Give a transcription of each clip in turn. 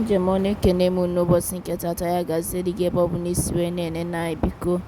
Ejemone kenemu n'ụbọchị nke tata ya gaziri gị ebe ọ bụ na isi wee na-ene na biko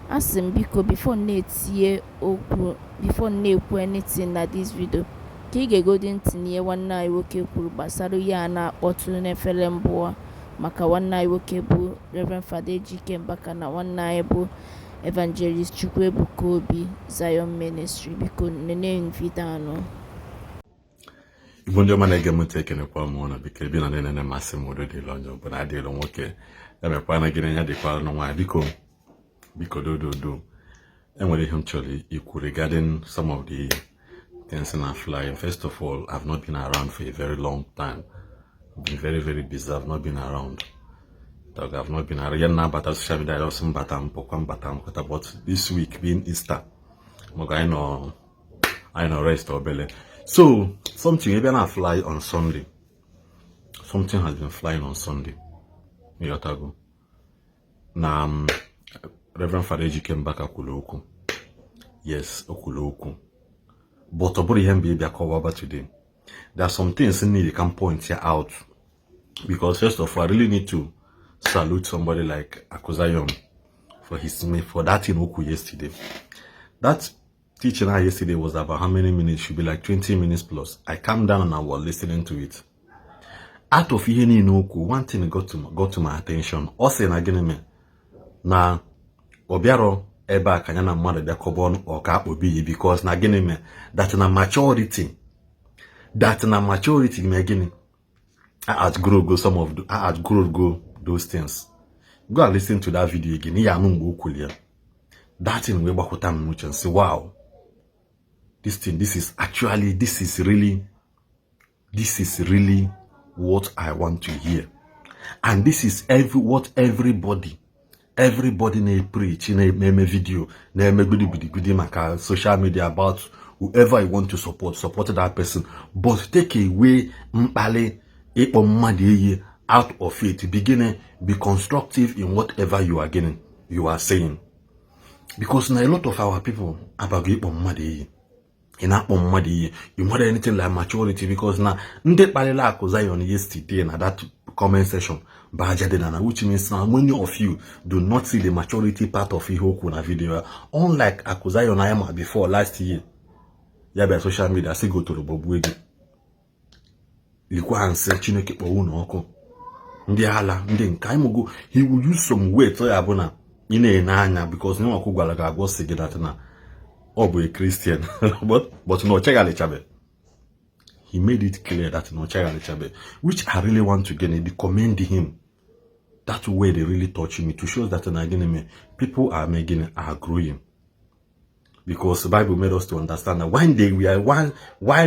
asị m biko before na-etinye okwu before na-ekwu anything na this video ka ị ga-egodi ntinye nwanne anyị nwoke kwuru gbasara ihe a na-akpọtụ n'efere mbụ maka nwanne anyị nwoke bụ Reverend Fada Ejike Mbaka na nwanne anyị bụ Evangelist Chukwuebuka Obi Zion Ministry. Biko nene video anụ. Igbo ndị ọma na-ege m ntị ekenekwa m na biko ebi na nene masị m udo dịla onye ọbụla adịla nwoke emekwa na gịnị ya dịkwara n'nwaanyị biko dododo enwere ihe m chọrọ ikwu regarding some of the things na flying. First of all, I've not been around for a very long time. I've been very busy. I've not been around. I've not been around. Yeah, now, but social media also but this week being Easter, I know rest or belly. So something maybe not fly on Sunday. Something has been flying on Sunday. Now, Reverend Fada Ejike Mbaka Okuloku. Yes, Okuloku. But about today, there are some things in need you can point here out. Because first of all, I really need to salute somebody like Akuzayon for that thing Oku yesterday. That teaching yesterday was about how many minutes? Should be like 20 minutes plus. I calmed down and I was listening to it. Out of Iheni Oku, one thing got to my attention. Also again na Obiaro eba kanyana mother de carbon or cap obi because na gini me that na maturity me gini I outgrow those things. Go and listen to that video again. That thing we and say, wow, this is really what I want to hear. And this is what everybody na preach, na video, na goody maka social media about whoever you want to support that person. But take away mpale out of it. Be constructive in whatever you are saying. Because now a lot of our people about you more than anything like maturity. Because now yesterday na that comment section which means now many of you do not see the maturity part of Ihoku na video. Unlike Akuzayon Ayama before last year. Yeah, by social media, I still go to the Bobuegi. Likwa and say Chineke po uno oko. Ndi ala, ndi nkaimogo, he will use some weight so yabona ine enanya because no akugwalaga go say that na obo a Christian. but no chegale chabe. He made it clear that no chegale chabe, which I really want to get commend him. That way they really touch me to show that again people are growing. Because the Bible made us to understand that while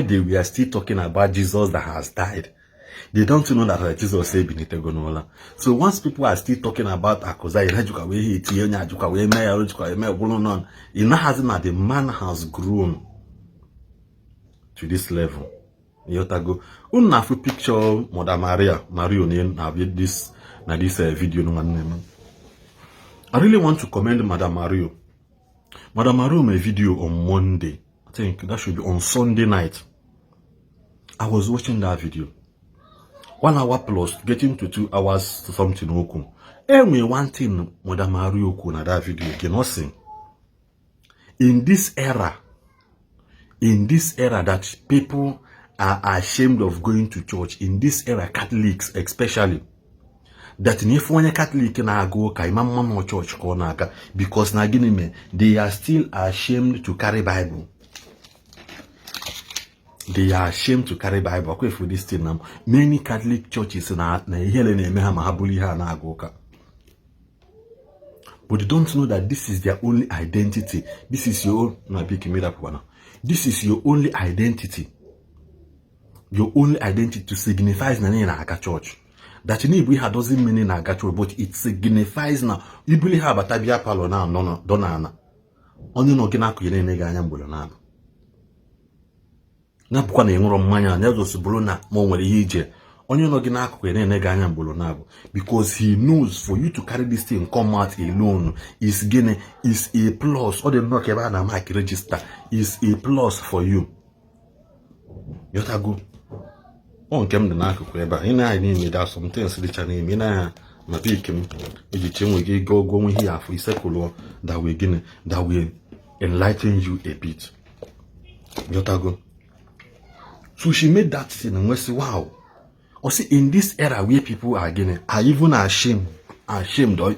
they were still talking about Jesus that has died, they don't know that Jesus said Benitegonola. So once people are still talking about Akozai, it now has that the man has grown to this level. Yotago, unafu picture Mother Mario na this video. I really want to commend Madam Mario. Madam Mario made a video on Monday. I think that should be on Sunday night. I was watching that video. 1 hour plus, getting to 2 hours something oku. Anyway, one thing Madam Mario oku na that video cannot sing. In this era that people are ashamed of going to church, in this era, Catholics especially, that if one Catholic na go ka imam no church ko na aga because na gini me they are still ashamed to carry Bible. They are ashamed to carry Bible. Kwa for this thing now, many Catholic churches na hele na eme ha mahabuli ha na go ka. But they don't know that this is their only identity. This is your This is your only identity. Your only identity to signify na aga church. That in Igbo doesn't mean in Agacho, but it signifies now. You believe have a tabia palo now, no, donana. Only no ginaku yene neganya bulona. Napukwana yengoro manya, nezo subrona, monwere hije. Only no ginaku yene neganya bulona. Because he knows for you to carry this thing, come out alone, is a plus. Or the no kebana mark register is a plus for you. Yotago. on kem the n'akụkụ ebe a ị na-anyị n'ime there are some things dịcha n'ime ị na ma pick m iji chenwe gị go ihe afọ isekụlụ that will enlighten you a bit. Jotago. So she made that scene and we say, wow. Or see, in this era where people are even ashamed of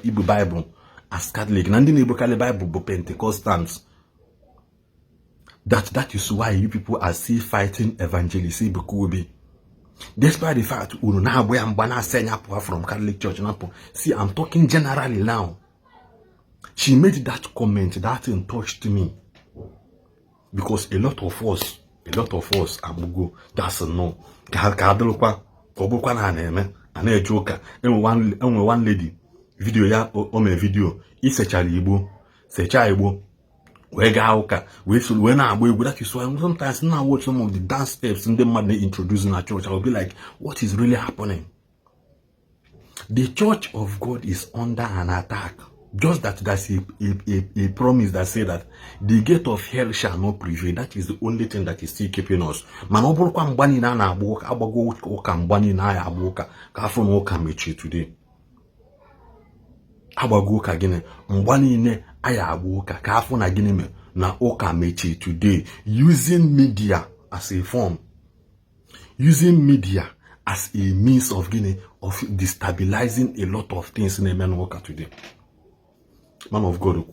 Igbo Bible as Catholic, Nandi Igbo Bible but Pentecostals. That is why you people are still fighting evangelists. Despite the fact from Catholic Church. See, I'm talking generally now. She made that comment, that thing touched me. Because a lot of us, amugo, that's a no. One lady, video ya video, Igbo, that is why sometimes now I watch some of the dance steps in the man they introducing a church, I'll be like, what is really happening? The church of God is under an attack. Just that that's a promise that say that the gate of hell shall not prevail. That is the only thing that is still keeping us. Manobolo mbani na abuka abago oka mbani na abuka kafun oka mechi today. Abago oka gine mbani ne aya abuka kafun agine me na oka mechi today, using media as a form, using media as a means of destabilizing a lot of things in a man worker today. Man of God,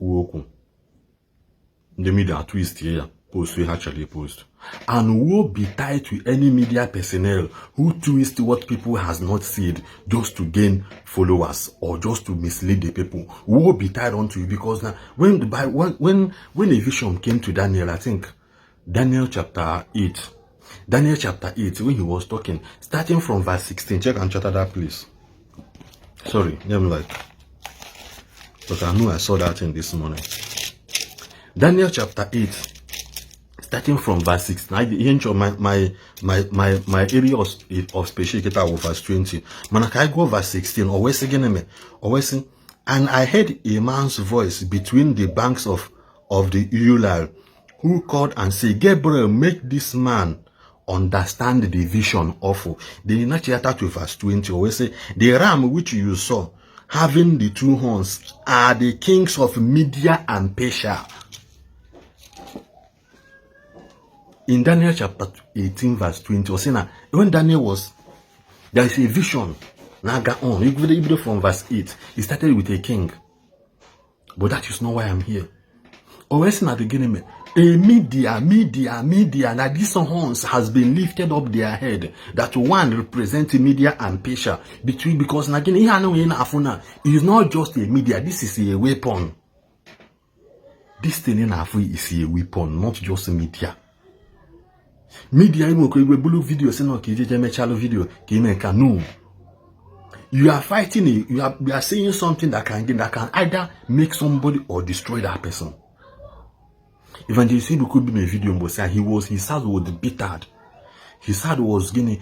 the media twist here, post we actually post. And woe betide to any media personnel who twist what people has not said just to gain followers or just to mislead the people. Woe betide unto you, because now when a vision came to Daniel, I think Daniel chapter 8, when he was talking, starting from verse 16, check and chatter that please. Sorry, I'm like, but I know I saw that in this morning. Daniel chapter 8, starting from verse 6. Now, my area of special over verse 20. Man, I go verse 16. Always again, and I heard a man's voice between the banks of the Ulai, who called and said, Gabriel, make this man understand the vision awful. The next chapter to verse 20. Always say, the ram which you saw, having the two horns, are the kings of Media and Persia. In Daniel chapter 18 verse 20, when Daniel was, there is a vision. Naga on, even from verse 8, it started with a king. But that is not why I'm here. Always at the beginning, a media, now these horns has been lifted up their head. That one represents Media and Persia. Because again, it is not just a media, this is a weapon. This thing in Afri is a weapon, not just a media. Media, blue video, no. You are fighting it, you are saying something that can either make somebody or destroy that person. Evangelist could be a video, but his heart was bittered. His heart was he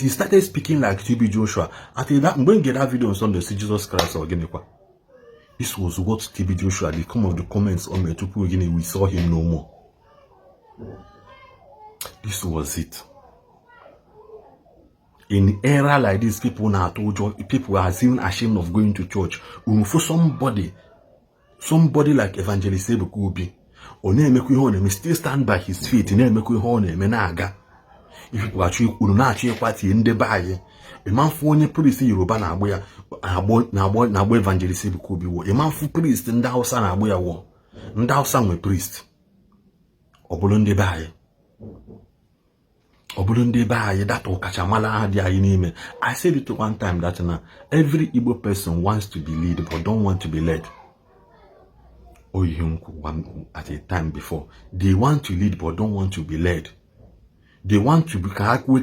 started speaking like TB Joshua. After that, when get that video on Sunday, see Jesus Christ or this was what TB Joshua did. Come of the comments on me to put we saw him no more. This was it. In era like this, people now told you, people are even ashamed of going to church. For somebody like Evangelist Ebukubi, still stand by his feet. If you actually not party in the bay, a man for any priest Yoruba na boy Evangelist Ebukubi, a man for priest and thou son abuya war, and thou son a priest. Obulunde bay. That I said it one time that every Igbo person wants to be led but don't want to be led. At a time before, they want to lead but don't want to be led. They want to be problem.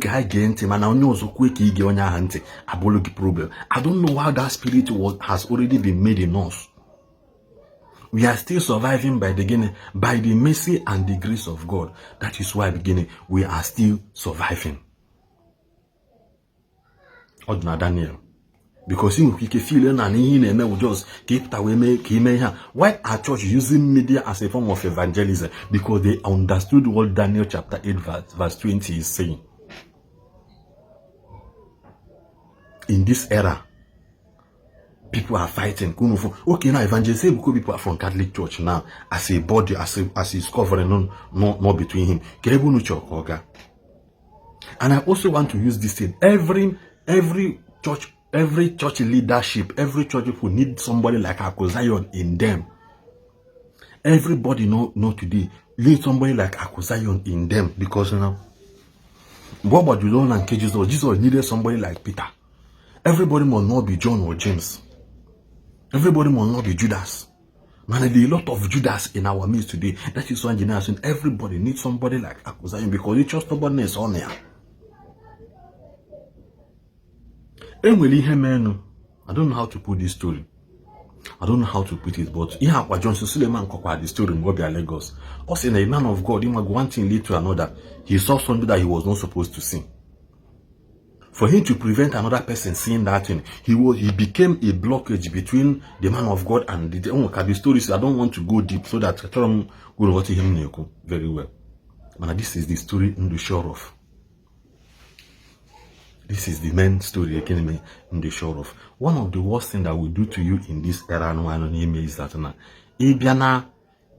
I don't know how that spirit has already been made in us. We are still surviving by the mercy and the grace of God. That is why we are still surviving. Odna Daniel. Because he can feel and he will just keep away. Why are church using media as a form of evangelism? Because they understood what Daniel chapter 8 verse 20 is saying. in this era, people are fighting. Okay, now evangelist Ebuko people are from Catholic Church now, as a body, as his covering, not between him. And I also want to use this thing. Every church leadership, every church people need somebody like Akozion in them. Everybody know today need somebody like Akozion in them, because what about you don't like Jesus? Jesus needed somebody like Peter. Everybody must not be John or James. Everybody must not be Judas. Man, there are a lot of Judas in our midst today. That is why generation everybody needs somebody like Akozion, because it's just stubbornness on there. I don't know how to put this story. I don't know how to put it, but yeah, Johnson Suleiman the story in Wobia Lagos. Also, a man of God, one thing lead to another. He saw something that he was not supposed to see. For him to prevent another person seeing that thing, he became a blockage between the man of God and the stories. I don't want to go deep so that I will watch him very well. Man, this is the story in the shore of. This is the main story again in the shore of. One of the worst things that we do to you in this era is that now,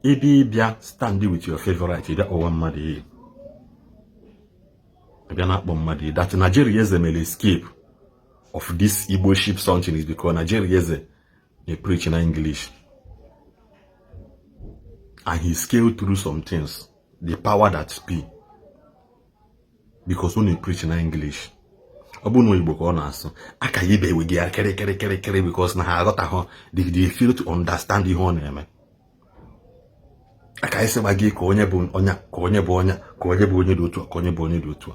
Ibia stand with your favorite, that one mad. That Nigeria is may escape of this Igbo ship something is because Nigeria is a preach in English. And he scaled through some things. The power that speak. Because when he preach in English, Obuno Igbo Konas, Akayibe we get carry because na ha got they feel to understand the whole name. Akaise bagi ko onye bu onya ko onye bu onya ko onye bu onye do otu ko onye bu onye do otu.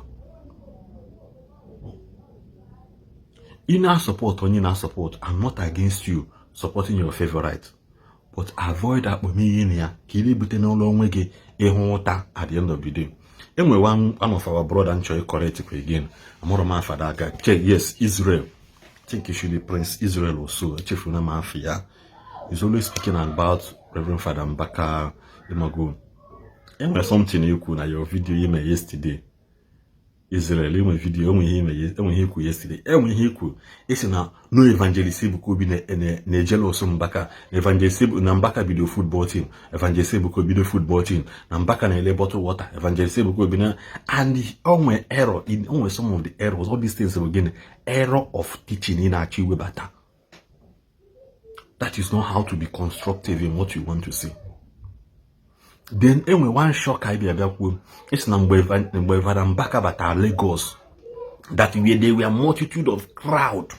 Inner support onye na support. I'm not against you supporting your favorite, but avoid that in ya kili bute na ulo onwe gi ihunta at the end of the day. Anyway, one of our brother and choy correct again. I'm father guy. Yes, Israel. I think he should be Prince Israel also. Chief Mafia. He's always speaking about Reverend Father Mbaka Imago. Anyway, something you could na your video you made yesterday. Israel, my video, yesterday. It's now no evangelist could be ne jealous mbaka. Evangelist Nambaka be the football team. Evangelist could be the football team. Nambaka na bottle water. Evangelist could be and the error in almost some of the errors. All these things again, error of teaching in our bata. That is not how to be constructive in what you want to see. Then anyway, one shock idea about it's number mbaka bata Lagos. That they were multitude of crowd.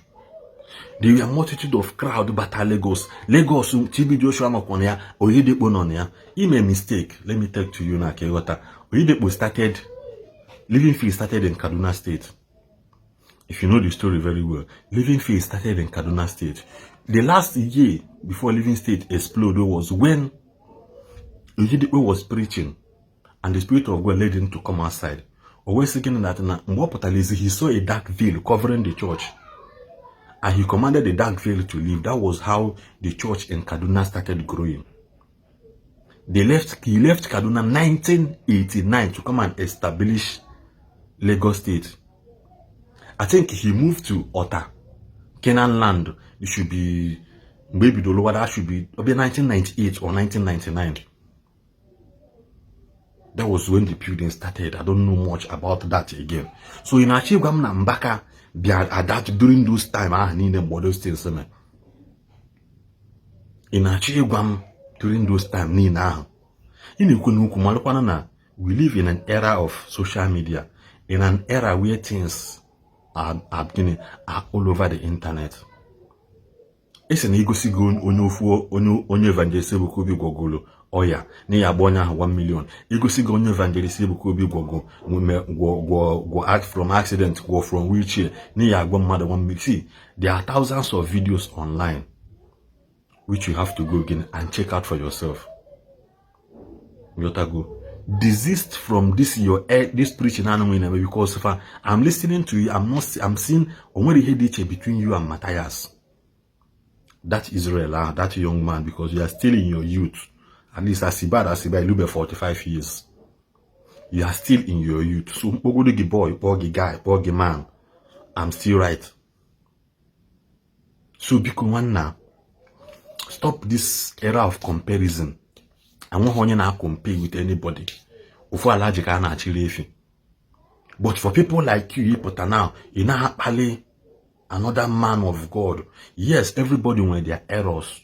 They were multitude of crowd bata Lagos. Lagos TB Joshua Makonia Oyedepo nonia. He made mistake. Let me tell to you now, Kewata. Oyedepo started Living Field started in Kaduna State. If you know the story very well, Living Field started in Kaduna State. The last year before Living State exploded was when Oyedepo was preaching, and the Spirit of God led him to come outside. Always thinking that he saw a dark veil covering the church, and he commanded the dark veil to leave. That was how the church in Kaduna started growing. He left Kaduna 1989 to come and establish Lagos State. I think he moved to Ota, Canaan land. It should be maybe the lower that should be 1998 or 1999. That was when the building started. I don't know much about that again. So in Achigwam na Mbaka be adapt during those time I need them those things. In Achigwam during those time ni now. We live in an era of social media, in an era where things are all over the internet. It's an ego sigon onyo evangelist bukobi gogolo. Oh yeah, ni abonya 1 million. Ego sigon onyo evangelist bukobi gogo. Go act from accident, go from wheelchair. Ni agwa mother 1 million. See, there are thousands of videos online which you have to go again and check out for yourself. Yotago. Desist from this this preaching because if I'm listening to you, I'm seeing between you and Matthias. That Israel, that young man, because you are still in your youth. At least Asiba, you be 45 years. You are still in your youth. So boy, guy, man, I'm still right. So biko nwanna, stop this era of comparison. I want onye na compare with anybody. Ufu alaji ka na achiri efi. But for people like you, now, you now have another man of God. Yes, everybody when their errors.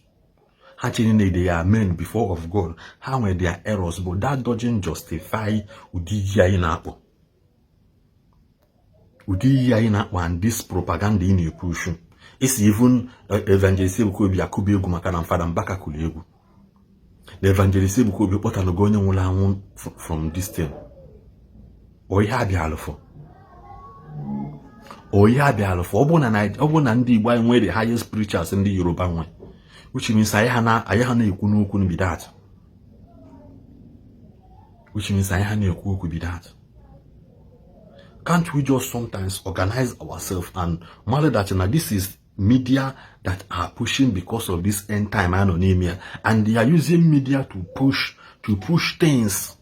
Actually, they are men before of God. How when their errors, but that doesn't justify Udiya in Apple. Udiya in Apple and this propaganda in your push. It's even evangelist could be a kubi gumakan and father mbaka kulegu. The evangelist could be put on going from this thing. Or ya be alpha. Or ya be alpha. Obon and the one way the highest preachers in the European one. Which means ayahana ikunu be that. Which means ayahana ikunu be that. Can't we just sometimes organize ourselves and matter that this is media that are pushing because of this end time anonymia, and they are using media to push things.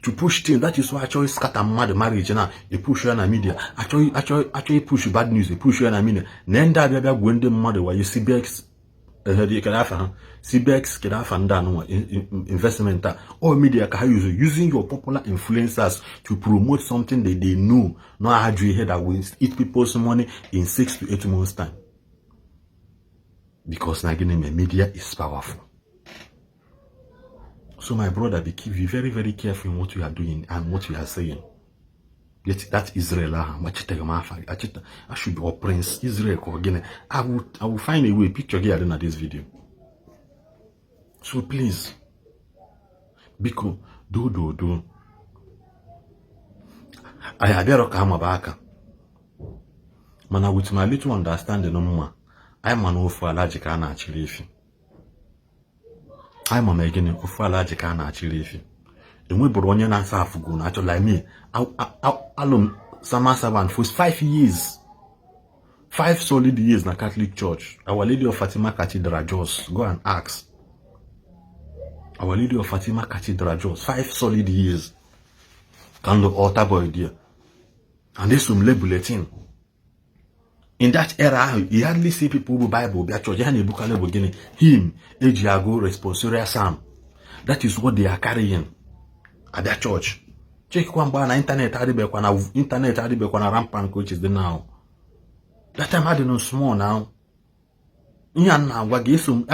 That is why actually scatter mad marriage now. They push you on media. Actually push bad news. They push you on media. Nenda bia gwende mother why you see Bex. CBX investment or media can use using your popular influencers to promote something that they know not how you hear that will eat people's money in 6 to 8 months time. Because media is powerful. So my brother, be very, very careful in what you are doing and what you are saying. Yet that Israel, I should be or Prince Israel again. I will find a way picture here in this video. So please, Biko, do. I had a mbaka. Mana with my little understanding no more. I'm an awful allergic and actually. I'm a making awful allergic and actually. And we brought one answer for go natural like me. Alum Sama servant for 5 years. 5 solid years na Catholic Church. Our Lady of Fatima Cathedral Jos. Go and ask. Our Lady of Fatima Cathedral Jos. 5 solid years. Can the altar boy there. And there's some bulletin. In that era, you hardly see people who Bible be church. Him, Ejiago, responsorial Sam. That is what they are carrying at their church. Check kwamba na internet hadi na rampant which is the now. That time had no small now. Yana wage esum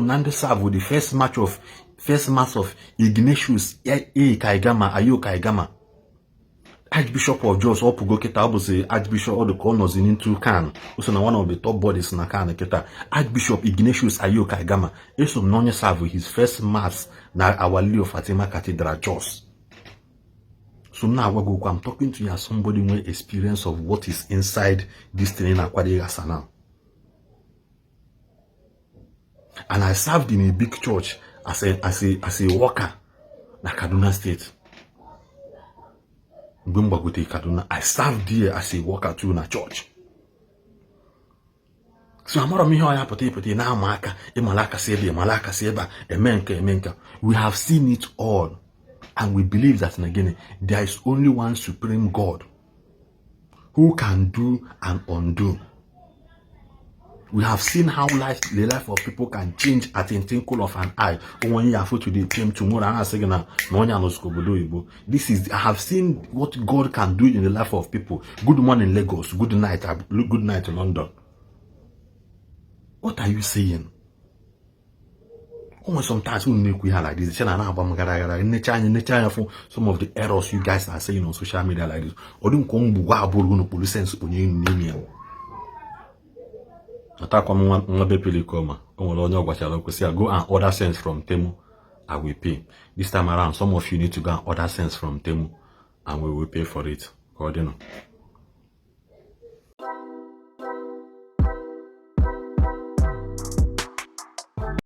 nande serve with the first mass of Ignatius Kaigama Ayo Kaigama. Archbishop of Jos Opugo Keta Obuse Archbishop of the Corners in into Can. Also one of the top bodies in Can Keta. Archbishop Ignatius Ayo Kaigama. Esum nonye serve with his first mass na Our Lady of Fatima Cathedral Jos. So now I'm talking to you as somebody with experience of what is inside this thing in Akwadi now. And I served in a big church as a worker na Kaduna State. Kaduna. I served there as a worker too in a church. So I'm not here put now Maka, Malaka Seba, Emenka. We have seen it all. And we believe that again, there is only one supreme God who can do and undo. We have seen how the life of people can change at a twinkle of an eye. This is, I have seen what God can do in the life of people. Good morning, Lagos. Good night, London. What are you saying? Sometimes we make we like this. Some of the errors you guys are saying on social media like this. Or don't come police sense on you. Go and order sense from Temu. I will pay. This time around, some of you need to go and order sense from Temu, and we will pay for it. God,